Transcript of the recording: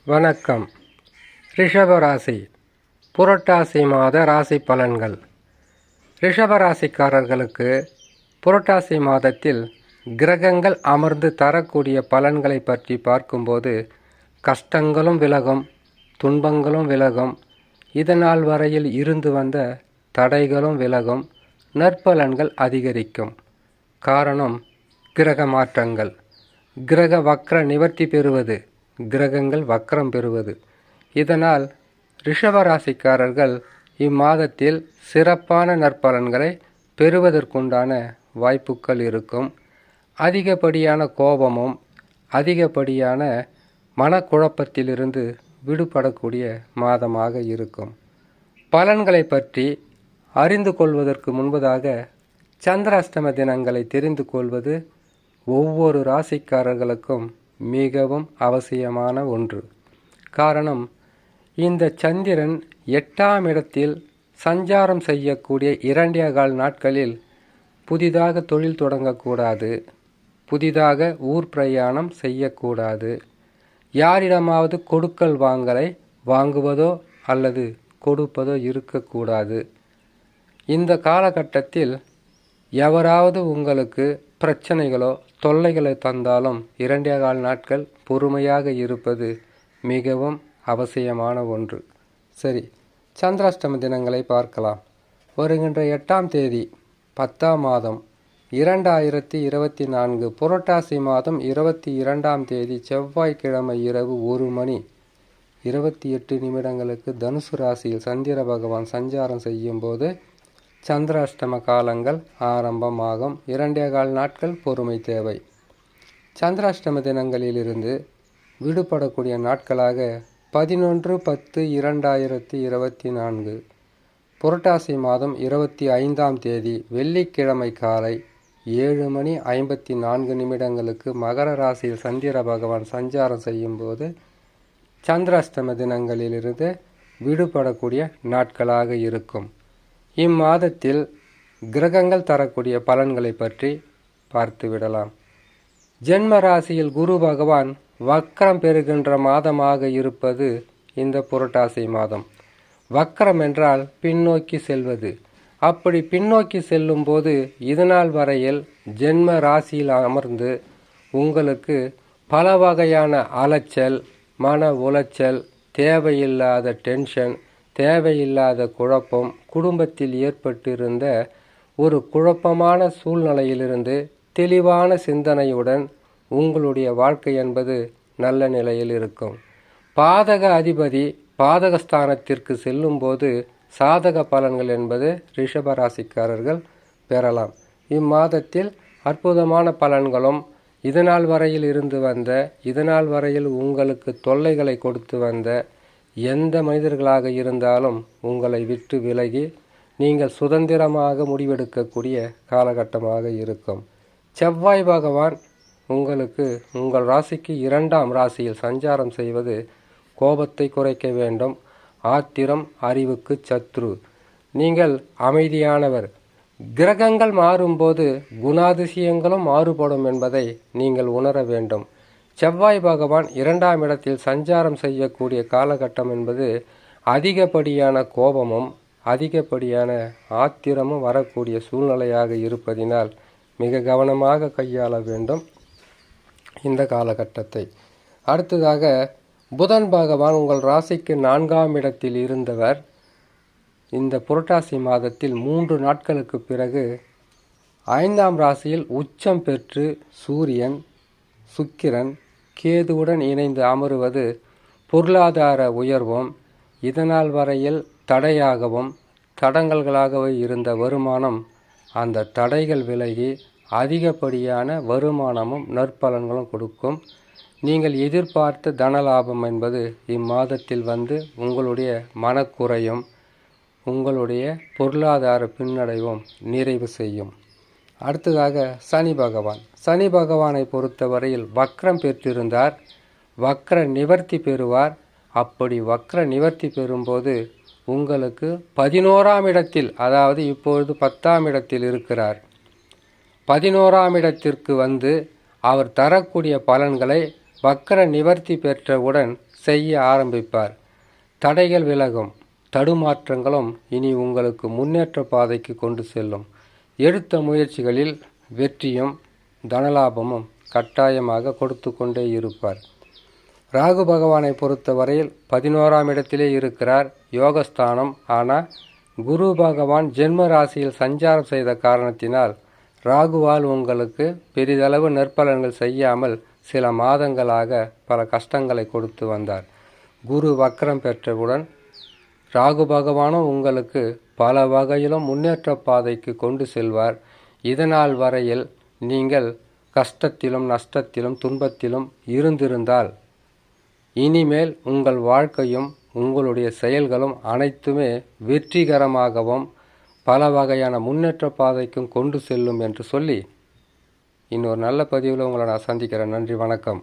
வணக்கம். ரிஷபராசி புரட்டாசி மாத ராசி பலன்கள். ரிஷபராசிக்காரர்களுக்கு புரட்டாசி மாதத்தில் கிரகங்கள் அமர்ந்து தரக்கூடிய பலன்களை பற்றி பார்க்கும்போது கஷ்டங்களும் விலகும், துன்பங்களும் விலகும், இதனால் வரையில் இருந்து வந்த தடைகளும் விலகும், நற்பலன்கள் அதிகரிக்கும். காரணம் கிரக மாற்றங்கள். கிரக வக்ர நிவர்த்தி பெறுவது, கிரகங்கள் வக்ரம் பெறுவது. இதனால் ரிஷபராசிக்காரர்கள் இம்மாதத்தில் சிறப்பான நற்பலன்களை பெறுவதற்குண்டான வாய்ப்புகள் இருக்கும். அதிகப்படியான கோபமும் அதிகப்படியான மனக்குழப்பத்திலிருந்து விடுபடக்கூடிய மாதமாக இருக்கும். பலன்களை பற்றி அறிந்து கொள்வதற்கு முன்பதாக சந்திராஷ்டம தினங்களை தெரிந்து கொள்வது ஒவ்வொரு ராசிக்காரர்களுக்கும் மிகவும் அவசியமான ஒன்று. காரணம், இந்த சந்திரன் 8ஆம் இடத்தில் சஞ்சாரம் செய்யக்கூடிய 2 நாட்களில் புதிதாக தொழில் தொடங்கக்கூடாது, புதிதாக ஊர் பிரயாணம் செய்யக்கூடாது, யாரிடமாவது கொடுக்கல் வாங்கலை வாங்குவதோ அல்லது கொடுப்பதோ இருக்கக்கூடாது. இந்த காலகட்டத்தில் எவராவது உங்களுக்கு பிரச்சனைகளோ தொல்லைகளை தந்தாலும் 2 நாட்கள் பொறுமையாக இருப்பது மிகவும் அவசியமான ஒன்று. சரி, சந்திராஷ்டம தினங்களை பார்க்கலாம். வருகின்ற 8ஆம் தேதி 10ஆம் மாதம் 2024 புரட்டாசி மாதம் 22ஆம் தேதி செவ்வாய்க்கிழமை இரவு 1:28 தனுசு ராசியில் சந்திர பகவான் சஞ்சாரம் செய்யும் போது சந்திராஷ்டம காலங்கள் ஆரம்பமாகும். 2 நாட்கள் பொறுமை தேவை. சந்திராஷ்டம தினங்களிலிருந்து விடுபடக்கூடிய நாட்களாக 11/10/2024 புரட்டாசி மாதம் 25ஆம் தேதி வெள்ளிக்கிழமை காலை 7:54 மகர ராசியில் சந்திர பகவான் சஞ்சாரம் செய்யும் போது சந்திராஷ்டம தினங்களிலிருந்து விடுபடக்கூடிய நாட்களாக இருக்கும். இம்மாதத்தில் கிரகங்கள் தரக்கூடிய பலன்களை பற்றி பார்த்து விடலாம். ஜென்ம ராசியில் குரு பகவான் வக்ரம் பெறுகின்ற மாதமாக இருப்பது இந்த புரட்டாசி மாதம். வக்ரம் என்றால் பின்னோக்கி செல்வது. அப்படி பின்னோக்கி செல்லும் போது இதுநாள் வரையில் ஜென்ம ராசியில் அமர்ந்து உங்களுக்கு பல வகையான அலைச்சல், மன உளைச்சல், தேவையில்லாத டென்ஷன், தேவையில்லாத குழப்பம், குடும்பத்தில் ஏற்பட்டிருந்த ஒரு குழப்பமான சூழ்நிலையிலிருந்து தெளிவான சிந்தனையுடன் உங்களுடைய வாழ்க்கை என்பது நல்ல நிலையில் இருக்கும். பாதக அதிபதி பாதகஸ்தானத்திற்கு செல்லும்போது சாதக பலன்கள் என்பது ரிஷபராசிக்காரர்கள் பெறலாம். இம்மாதத்தில் அற்புதமான பலன்களும் இதனால் வரையில் இருந்து வந்த, இதனால் வரையில் உங்களுக்கு தொல்லைகளை கொடுத்து வந்த எந்த மனிதர்களாக இருந்தாலும் உங்களை விட்டு விலகி நீங்கள் சுதந்திரமாக முடிவெடுக்கக்கூடிய காலகட்டமாக இருக்கும். செவ்வாய் பகவான் உங்களுக்கு உங்கள் ராசிக்கு 2ஆம் ராசியில் சஞ்சாரம் செய்வது கோபத்தை குறைக்க வேண்டும். ஆத்திரம் அறிவுக்கு சத்ரு. நீங்கள் அமைதியானவர். கிரகங்கள் மாறும்போது குணாதிசயங்களும் மாறுபடும் என்பதை நீங்கள் உணர வேண்டும். செவ்வாய் பகவான் 2ஆம் இடத்தில் சஞ்சாரம் செய்யக்கூடிய காலகட்டம் என்பது அதிகப்படியான கோபமும் அதிகப்படியான ஆத்திரமும் வரக்கூடிய சூழ்நிலையாக இருப்பதினால் மிக கவனமாக கையாள வேண்டும் இந்த காலகட்டத்தை. அடுத்ததாக புதன் பகவான் உங்கள் ராசிக்கு 4ஆம் இடத்தில் இருந்தவர் இந்த புரட்டாசி மாதத்தில் 3 நாட்களுக்கு பிறகு 5ஆம் ராசியில் உச்சம் பெற்று சூரியன், சுக்கிரன், கேதுவுடன் இணைந்து அமருவது பொருளாதார உயர்வும், இதனால் வரையில் தடையாகவும் தடங்கல்களாகவே இருந்த வருமானம் அந்த தடைகள் விலகி அதிகப்படியான வருமானமும் நற்பலன்களும் கொடுக்கும். நீங்கள் எதிர்பார்த்த தனலாபம் என்பது இம்மாதத்தில் வந்து உங்களுடைய மனக்குறையும் உங்களுடைய பொருளாதார பின்னடைவும் நிறைவு செய்யும். அடுத்ததாக சனி பகவான். சனி பகவானை பொறுத்தவரையில் வக்ரம் பெற்றிருந்தார், வக்ர நிவர்த்தி பெறுவார். அப்படி வக்ர நிவர்த்தி பெறும்போது உங்களுக்கு 11ஆம் இடத்தில், அதாவது இப்பொழுது 10ஆம் இடத்தில் இருக்கிறார், 11ஆம் இடத்திற்கு வந்து அவர் தரக்கூடிய பலன்களை வக்கர நிவர்த்தி பெற்றவுடன் செய்ய ஆரம்பிப்பார். தடைகள் விலகும். தடுமாற்றங்களும் இனி உங்களுக்கு முன்னேற்ற பாதைக்கு கொண்டு செல்லும். எடுத்த முயற்சிகளில் வெற்றியும் தனலாபமும் கட்டாயமாக கொடுத்து கொண்டே இருப்பார். ராகு பகவானை பொறுத்தவரையில் 11ஆம் இடத்திலே இருக்கிறார், யோகஸ்தானம். ஆனால் குரு பகவான் ஜென்ம ராசியில் சஞ்சாரம் செய்த காரணத்தினால் ராகுவால் உங்களுக்கு பெரிதளவு நற்பலன்கள் செய்யாமல் சில மாதங்களாக பல கஷ்டங்களை கொடுத்து வந்தார். குரு வக்கரம் பெற்றவுடன் ராகு பகவானும் உங்களுக்கு பல வகையிலும் முன்னேற்ற பாதைக்கு கொண்டு செல்வார். இதனால் வரையில் நீங்கள் கஷ்டத்திலும் நஷ்டத்திலும் துன்பத்திலும் இருந்திருந்தால் இனிமேல் உங்கள் வாழ்க்கையும் உங்களுடைய செயல்களும் அனைத்துமே வெற்றிகரமாகவும் பல வகையான முன்னேற்ற பாதைக்கும் கொண்டு செல்லும் என்று சொல்லி இன்னொரு நல்ல பதிவில் உங்களை நான் சந்திக்கிறேன். நன்றி, வணக்கம்.